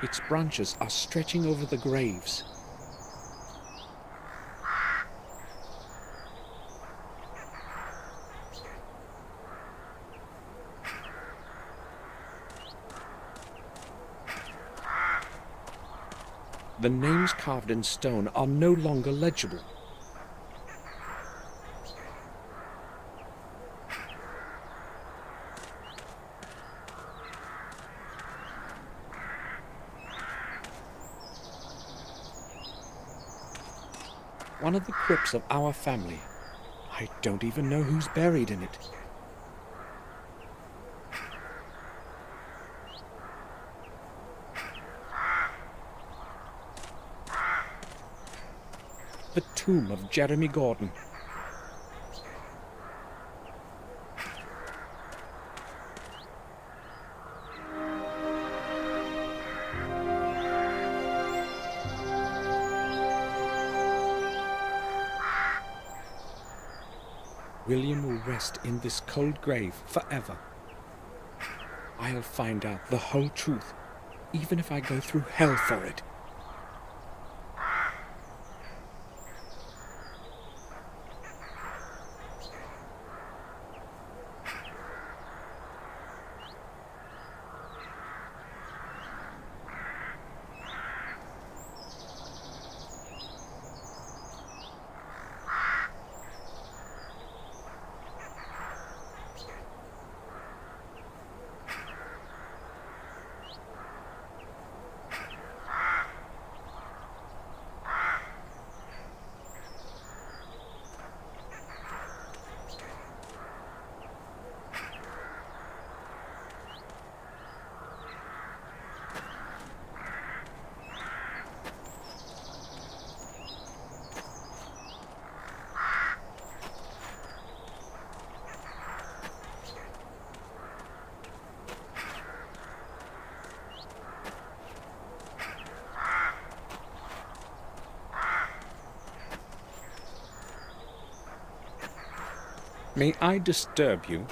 Its branches are stretching over the graves. The names carved in stone are no longer legible. One of the crypts of our family. I don't even know who's buried in it. The tomb of Jeremy Gordon. William will rest in this cold grave forever. I'll find out the whole truth, even if I go through hell for it. May I disturb you?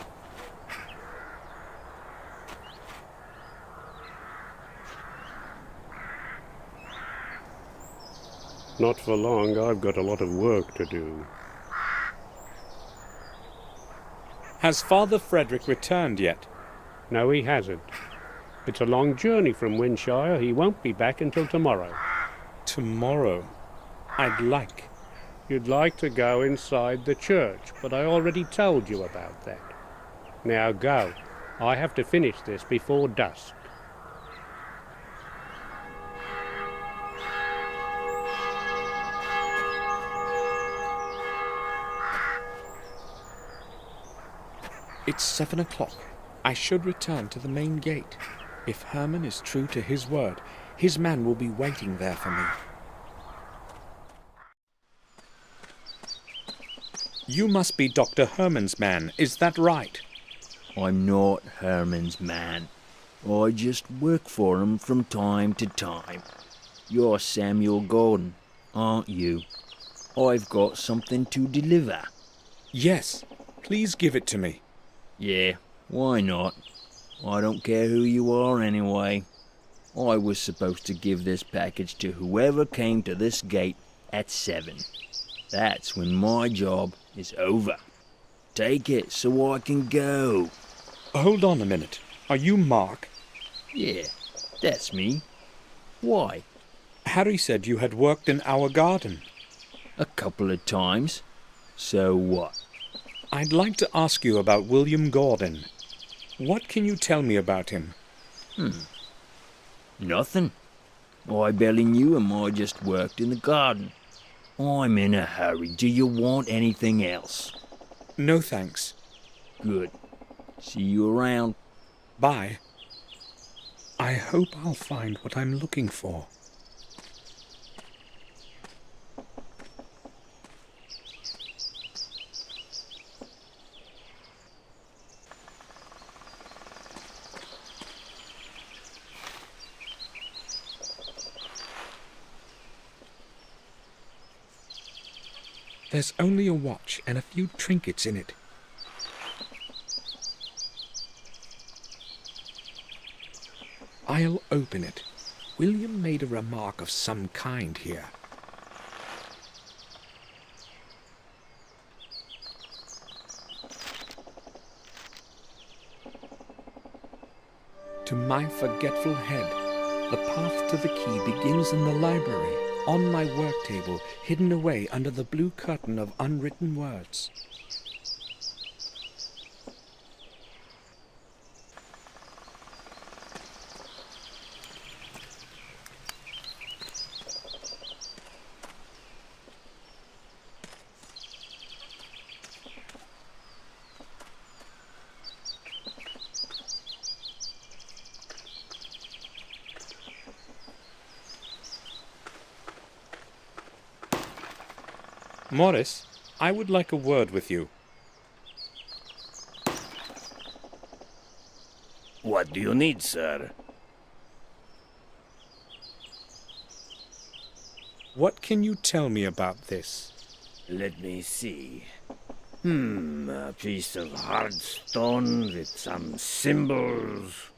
Not for long. I've got a lot of work to do. Has Father Frederick returned yet? No, he hasn't. It's a long journey from Winshire. He won't be back until tomorrow. Tomorrow? I'd like. You'd like to go inside the church, but I already told you about that. Now go. I have to finish this before dusk. It's 7 o'clock. I should return to the main gate. If Herman is true to his word, his man will be waiting there for me. You must be Dr. Herman's man, is that right? I'm not Herman's man. I just work for him from time to time. You're Samuel Gordon, aren't you? I've got something to deliver. Yes, please give it to me. Yeah, why not? I don't care who you are anyway. I was supposed to give this package to whoever came to this gate at 7. That's when my job is over. Take it so I can go. Hold on a minute. Are you Mark? Yeah, that's me. Why? Harry said you had worked in our garden. A couple of times. So what? I'd like to ask you about William Gordon. What can you tell me about him? Nothing. I barely knew him. I just worked in the garden. I'm in a hurry. Do you want anything else? No thanks. Good. See you around. Bye. I hope I'll find what I'm looking for. There's only a watch and a few trinkets in it. I'll open it. William made a remark of some kind here. To my forgetful head, the path to the key begins in the library, on my work table, hidden away under the blue curtain of unwritten words. Morris, I would like a word with you. What do you need, sir? What can you tell me about this? Let me see. A piece of hard stone with some symbols.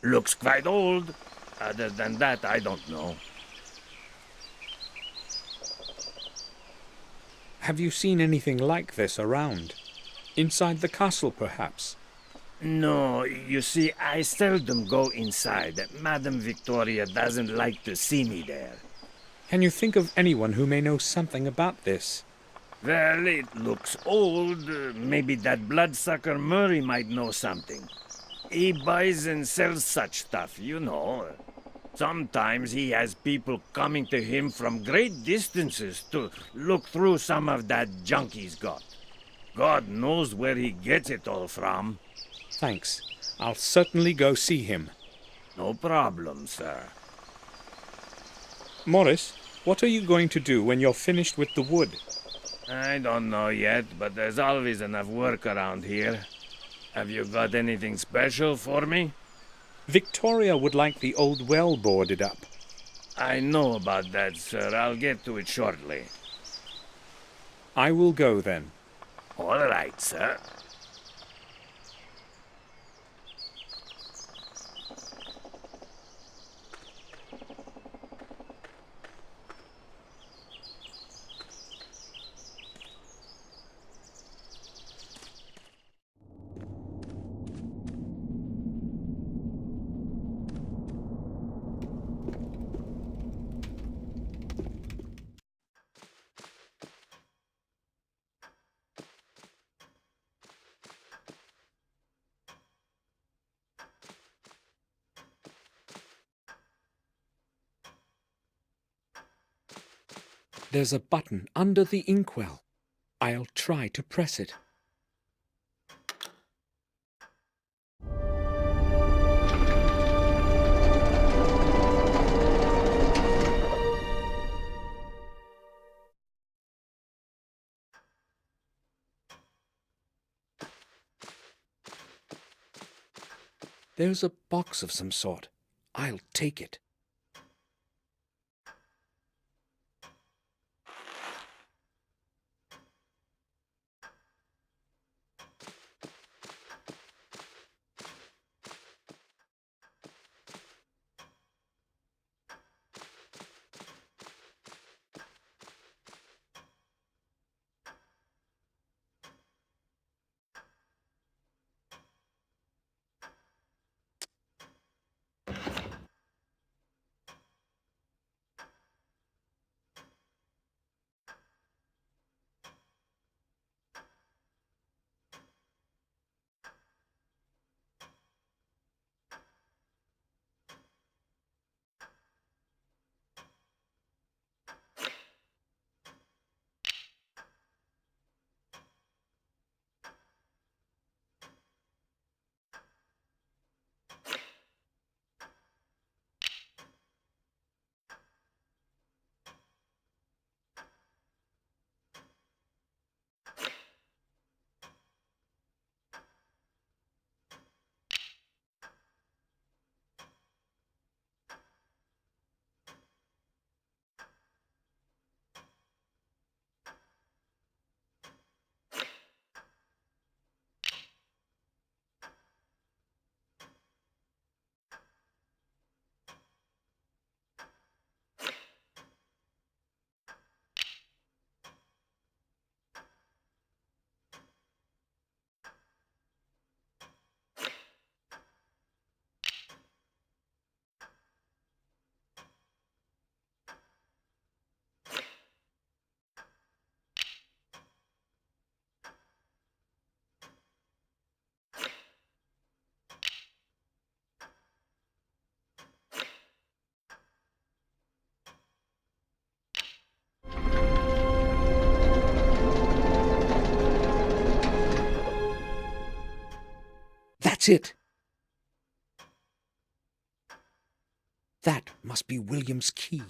Looks quite old. Other than that, I don't know. Have you seen anything like this around? Inside the castle, perhaps? No, you see, I seldom go inside. Madame Victoria doesn't like to see me there. Can you think of anyone who may know something about this? Well, it looks old. Maybe that bloodsucker Murray might know something. He buys and sells such stuff, you know. Sometimes he has people coming to him from great distances to look through some of that junk he's got. God knows where he gets it all from. Thanks. I'll certainly go see him. No problem, sir. Morris, what are you going to do when you're finished with the wood? I don't know yet, but there's always enough work around here. Have you got anything special for me? Victoria would like the old well boarded up. I know about that, sir. I'll get to it shortly. I will go then. All right, sir. There's a button under the inkwell. I'll try to press it. There's a box of some sort. I'll take it. That's it. That must be William's key.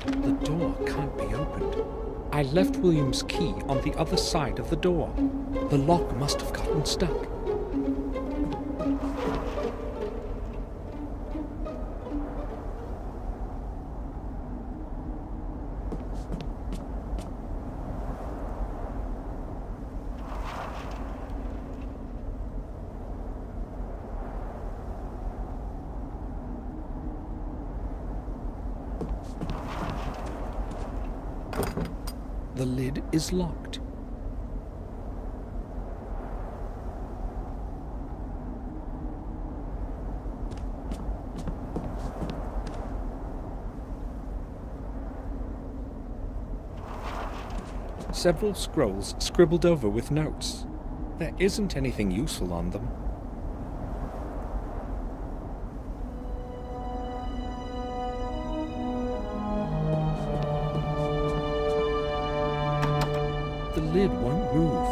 The door can't be opened. I left William's key on the other side of the door. The lock must have gotten stuck. The lid is locked. Several scrolls scribbled over with notes. There isn't anything useful on them. The lid won't move.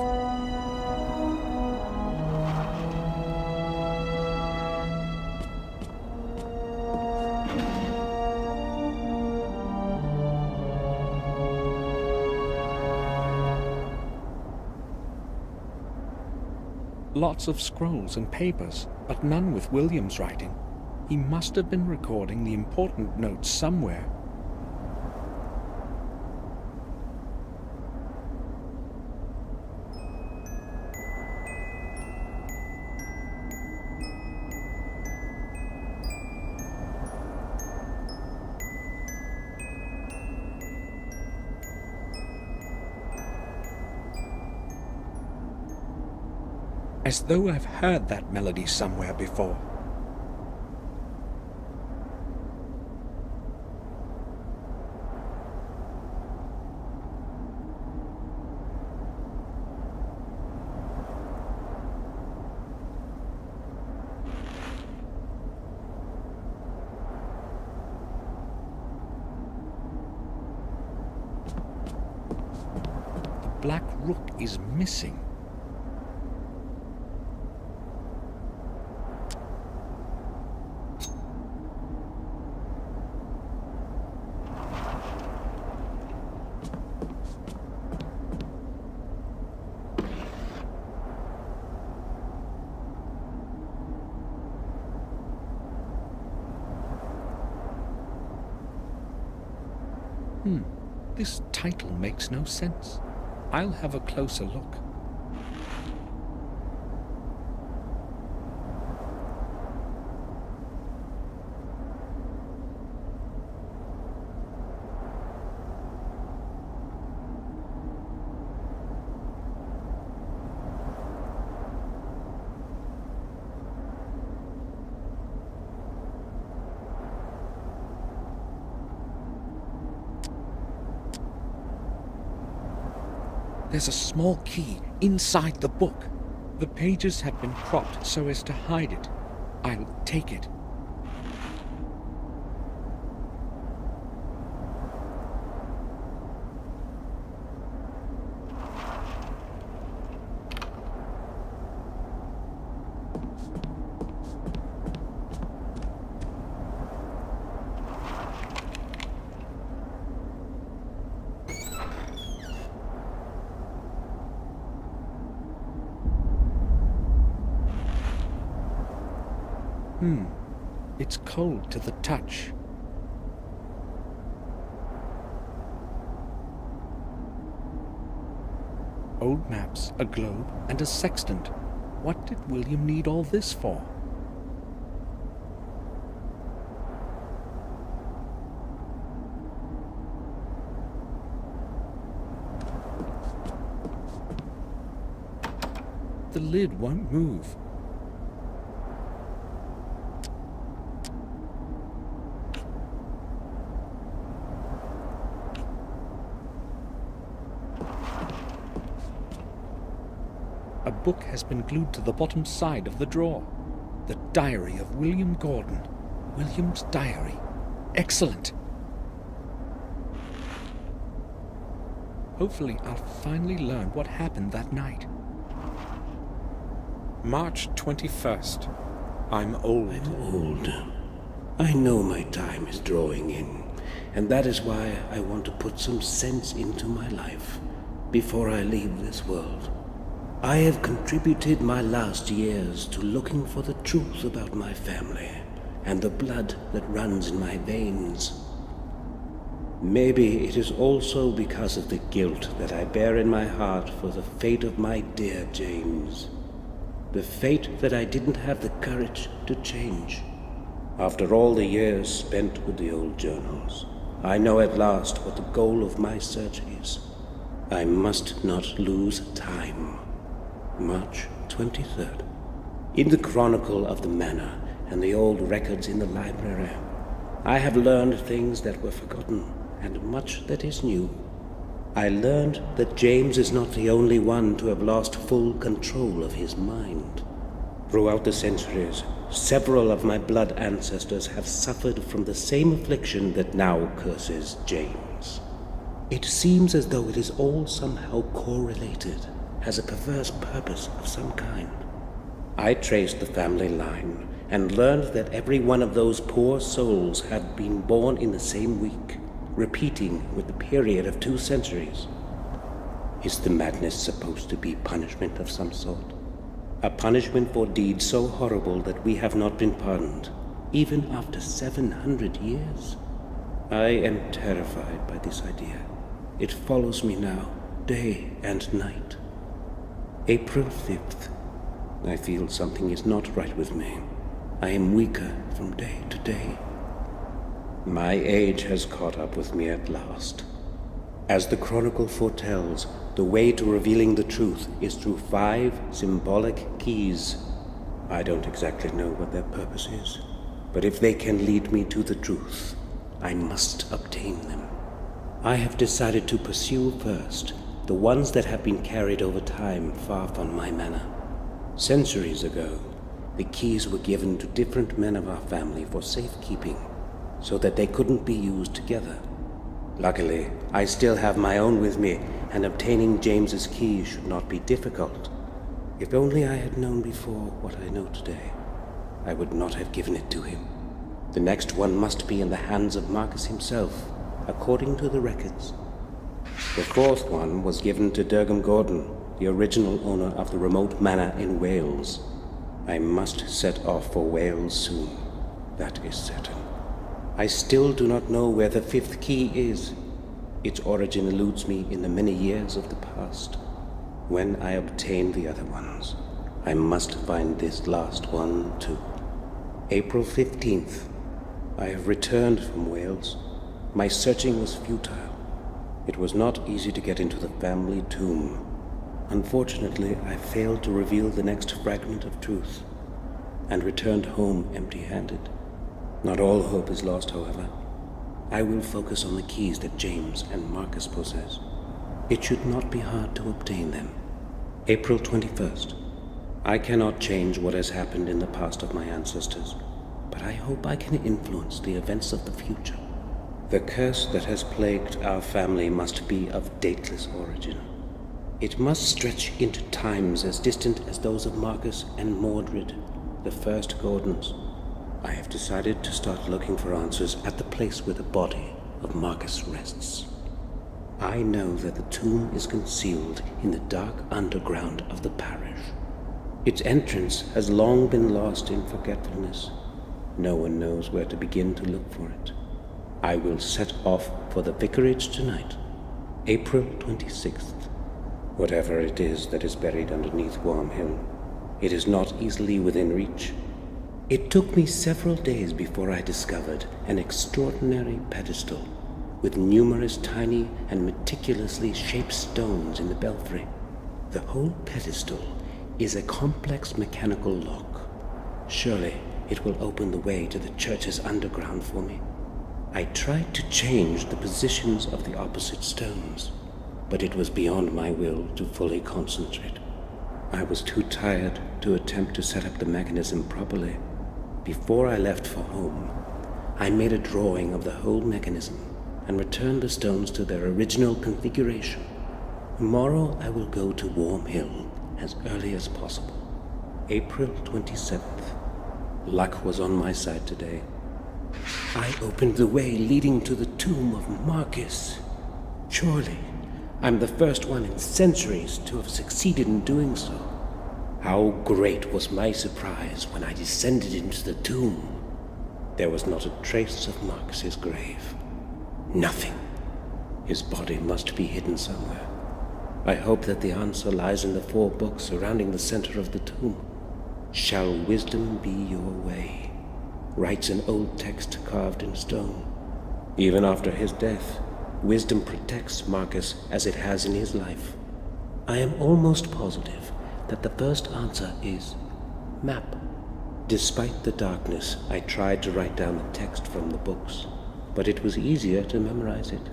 Lots of scrolls and papers, but none with William's writing. He must have been recording the important notes somewhere. As though I've heard that melody somewhere before. The black rook is missing. This title makes no sense. I'll have a closer look. There's a small key inside the book. The pages have been cropped so as to hide it. I'll take it. It's cold to the touch. Old maps, a globe, and a sextant. What did William need all this for? The lid won't move. A book has been glued to the bottom side of the drawer. The diary of William Gordon. William's diary. Excellent! Hopefully I'll finally learn what happened that night. March 21st. I'm old. I'm old. I know my time is drawing in, and that is why I want to put some sense into my life before I leave this world. I have contributed my last years to looking for the truth about my family and the blood that runs in my veins. Maybe it is also because of the guilt that I bear in my heart for the fate of my dear James. The fate that I didn't have the courage to change. After all the years spent with the old journals, I know at last what the goal of my search is. I must not lose time. March 23rd. In the chronicle of the manor and the old records in the library, I have learned things that were forgotten and much that is new. I learned that James is not the only one to have lost full control of his mind. Throughout the centuries, several of my blood ancestors have suffered from the same affliction that now curses James. It seems as though it is all somehow correlated, has a perverse purpose of some kind. I traced the family line and learned that every one of those poor souls had been born in the same week, repeating with the period of 2 centuries. Is the madness supposed to be punishment of some sort? A punishment for deeds so horrible that we have not been pardoned, even after 700 years? I am terrified by this idea. It follows me now, day and night. April 5th. I feel something is not right with me. I am weaker from day to day. My age has caught up with me at last. As the chronicle foretells, the way to revealing the truth is through 5 symbolic keys. I don't exactly know what their purpose is, but if they can lead me to the truth, I must obtain them. I have decided to pursue first the ones that have been carried over time far from my manor. Centuries ago, the keys were given to different men of our family for safekeeping, so that they couldn't be used together. Luckily, I still have my own with me, and obtaining James's key should not be difficult. If only I had known before what I know today, I would not have given it to him. The next one must be in the hands of Marcus himself, according to the records. The 4th one was given to Durham Gordon, the original owner of the remote manor in Wales. I must set off for Wales soon, that is certain. I still do not know where the 5th key is. Its origin eludes me in the many years of the past. When I obtain the other ones, I must find this last one too. April 15th. I have returned from Wales. My searching was futile. It was not easy to get into the family tomb. Unfortunately, I failed to reveal the next fragment of truth, and returned home empty-handed. Not all hope is lost, however. I will focus on the keys that James and Marcus possess. It should not be hard to obtain them. April 21st. I cannot change what has happened in the past of my ancestors, but I hope I can influence the events of the future. The curse that has plagued our family must be of dateless origin. It must stretch into times as distant as those of Marcus and Mordred, the first Gordons. I have decided to start looking for answers at the place where the body of Marcus rests. I know that the tomb is concealed in the dark underground of the parish. Its entrance has long been lost in forgetfulness, No one knows where to begin to look for it. I will set off for the vicarage tonight, April 26th. Whatever it is that is buried underneath Worm Hill, it is not easily within reach. It took me several days before I discovered an extraordinary pedestal with numerous tiny and meticulously shaped stones in the belfry. The whole pedestal is a complex mechanical lock. Surely it will open the way to the church's underground for me. I tried to change the positions of the opposite stones, but it was beyond my will to fully concentrate. I was too tired to attempt to set up the mechanism properly. Before I left for home, I made a drawing of the whole mechanism and returned the stones to their original configuration. Tomorrow I will go to Worm Hill as early as possible. April 27th. Luck was on my side today. I opened the way leading to the tomb of Marcus. Surely, I'm the first one in centuries to have succeeded in doing so. How great was my surprise when I descended into the tomb. There was not a trace of Marcus's grave. Nothing. His body must be hidden somewhere. I hope that the answer lies in the 4 books surrounding the center of the tomb. Shall wisdom be your way? Writes an old text carved in stone. Even after his death, wisdom protects Marcus as it has in his life. I am almost positive that the first answer is map. Despite the darkness, I tried to write down the text from the books, but it was easier to memorize it.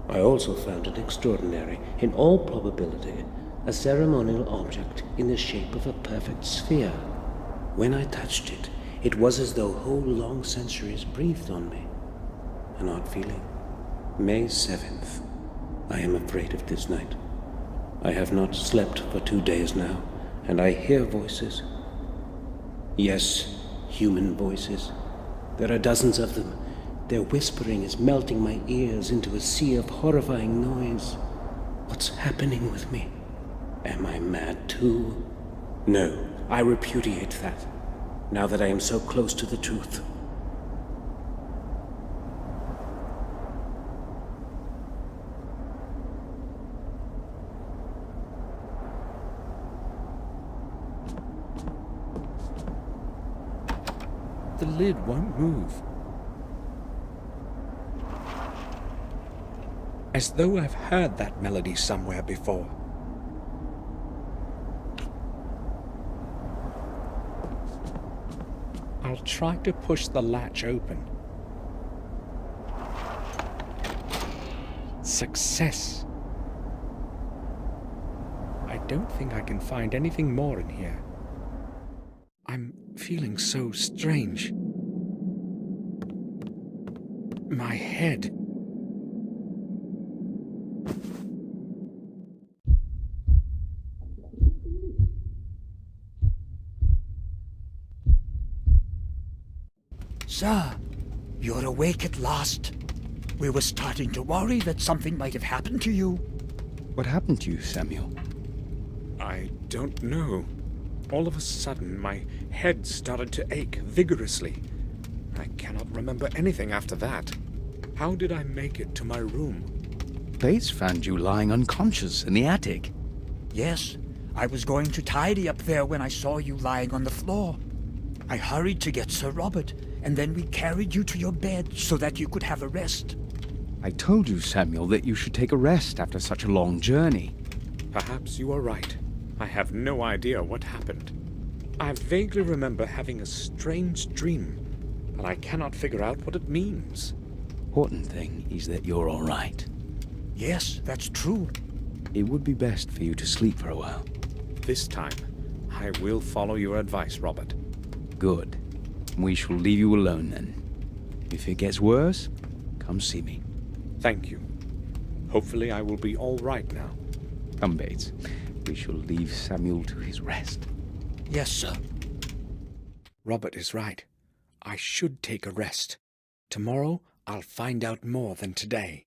I also found an extraordinary, in all probability, a ceremonial object in the shape of a perfect sphere. When I touched it, it was as though whole long centuries breathed on me. An odd feeling. May 7th. I am afraid of this night. I have not slept for 2 days now, and I hear voices. Yes, human voices. There are dozens of them. Their whispering is melting my ears into a sea of horrifying noise. What's happening with me? Am I mad too? No, I repudiate that, now that I am so close to the truth. The lid won't move. As though I've heard that melody somewhere before. I'll try to push the latch open. Success! I don't think I can find anything more in here. I'm feeling so strange. My head. Sir, you're awake at last. We were starting to worry that something might have happened to you. What happened to you, Samuel? I don't know. All of a sudden, my head started to ache vigorously. I cannot remember anything after that. How did I make it to my room? Bates found you lying unconscious in the attic. Yes, I was going to tidy up there when I saw you lying on the floor. I hurried to get Sir Robert, and then we carried you to your bed so that you could have a rest. I told you, Samuel, that you should take a rest after such a long journey. Perhaps you are right. I have no idea what happened. I vaguely remember having a strange dream, but I cannot figure out what it means. Important thing is that you're all right. Yes, that's true. It would be best for you to sleep for a while. This time, I will follow your advice, Robert. Good. We shall leave you alone then. If it gets worse, come see me. Thank you. Hopefully I will be all right now. Come, Bates. We shall leave Samuel to his rest. Yes, sir. Robert is right. I should take a rest. Tomorrow, I'll find out more than today.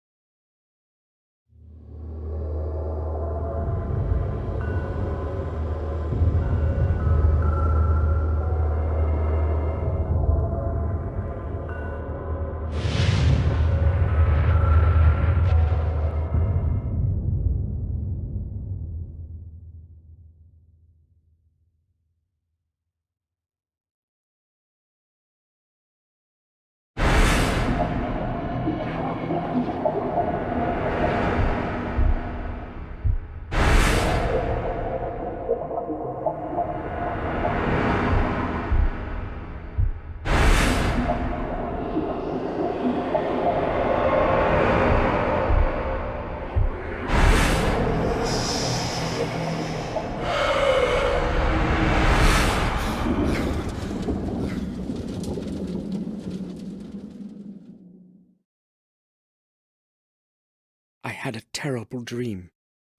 had a terrible dream.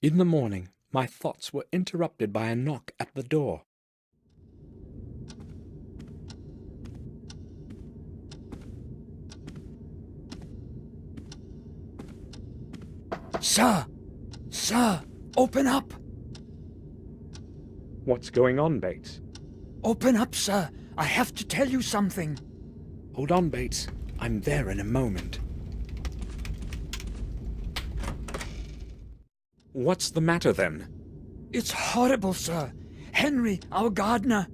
In the morning, my thoughts were interrupted by a knock at the door. Sir! Sir! Open up! What's going on, Bates? Open up, sir! I have to tell you something. Hold on, Bates. I'm there in a moment. What's the matter, then? It's horrible, sir. Henry, our gardener.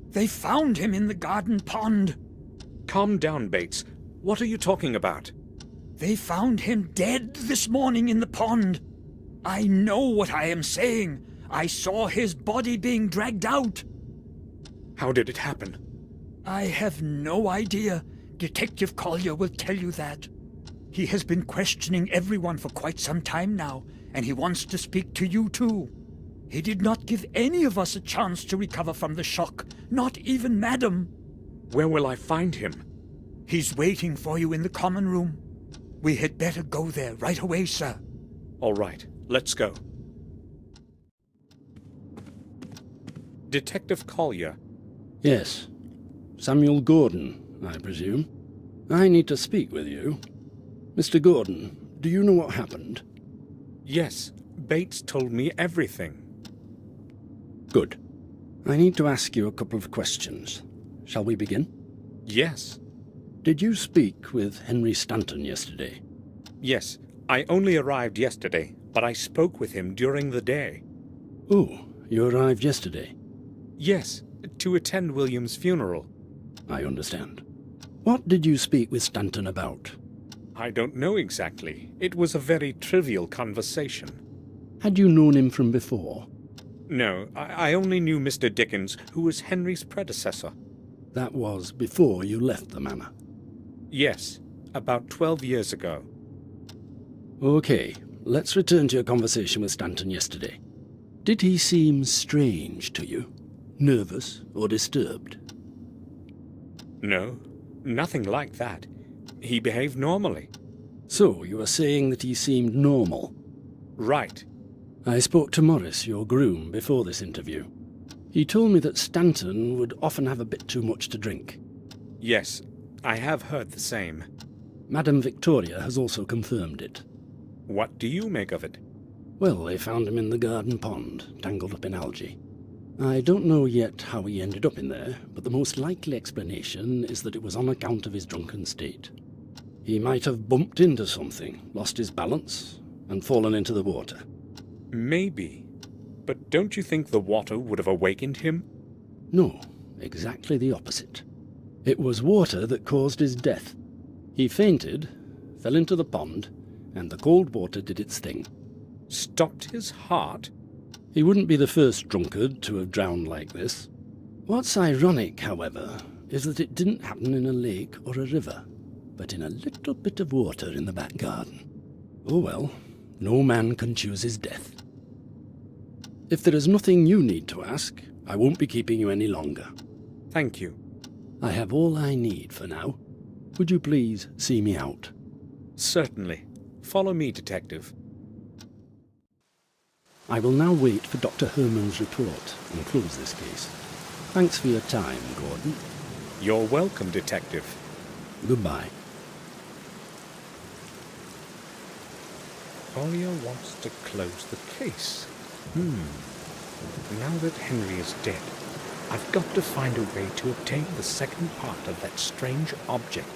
They found him in the garden pond. Calm down, Bates. What are you talking about? They found him dead this morning in the pond. I know what I am saying. I saw his body being dragged out. How did it happen? I have no idea. Detective Collier will tell you that. He has been questioning everyone for quite some time now, and he wants to speak to you too. He did not give any of us a chance to recover from the shock, not even Madam. Where will I find him? He's waiting for you in the common room. We had better go there right away, sir. All right, let's go. Detective Collier. Yes. Samuel Gordon, I presume. I need to speak with you. Mr. Gordon, do you know what happened? Yes, Bates told me everything. Good. I need to ask you a couple of questions. Shall we begin? Yes. Did you speak with Henry Stanton yesterday? Yes, I only arrived yesterday, but I spoke with him during the day. Oh, you arrived yesterday. Yes, to attend William's funeral. I understand. What did you speak with Stanton about? I don't know exactly. It was a very trivial conversation. Had you known him from before? No, I only knew Mr. Dickens, who was Henry's predecessor. That was before you left the manor. Yes, about 12 years ago. Okay, let's return to your conversation with Stanton yesterday. Did he seem strange to you? Nervous or disturbed? No, nothing like that. He behaved normally. So, you are saying that he seemed normal? Right. I spoke to Morris, your groom, before this interview. He told me that Stanton would often have a bit too much to drink. Yes, I have heard the same. Madame Victoria has also confirmed it. What do you make of it? Well, they found him in the garden pond, tangled up in algae. I don't know yet how he ended up in there, but the most likely explanation is that it was on account of his drunken state. He might have bumped into something, lost his balance, and fallen into the water. Maybe. But don't you think the water would have awakened him? No, exactly the opposite. It was water that caused his death. He fainted, fell into the pond, and the cold water did its thing. Stopped his heart? He wouldn't be the first drunkard to have drowned like this. What's ironic, however, is that it didn't happen in a lake or a river, but in a little bit of water in the back garden. Oh well, no man can choose his death. If there is nothing you need to ask, I won't be keeping you any longer. Thank you. I have all I need for now. Would you please see me out? Certainly. Follow me, Detective. I will now wait for Dr. Herman's report and close this case. Thanks for your time, Gordon. You're welcome, Detective. Goodbye. Collier wants to close the case. Now that Henry is dead, I've got to find a way to obtain the second part of that strange object.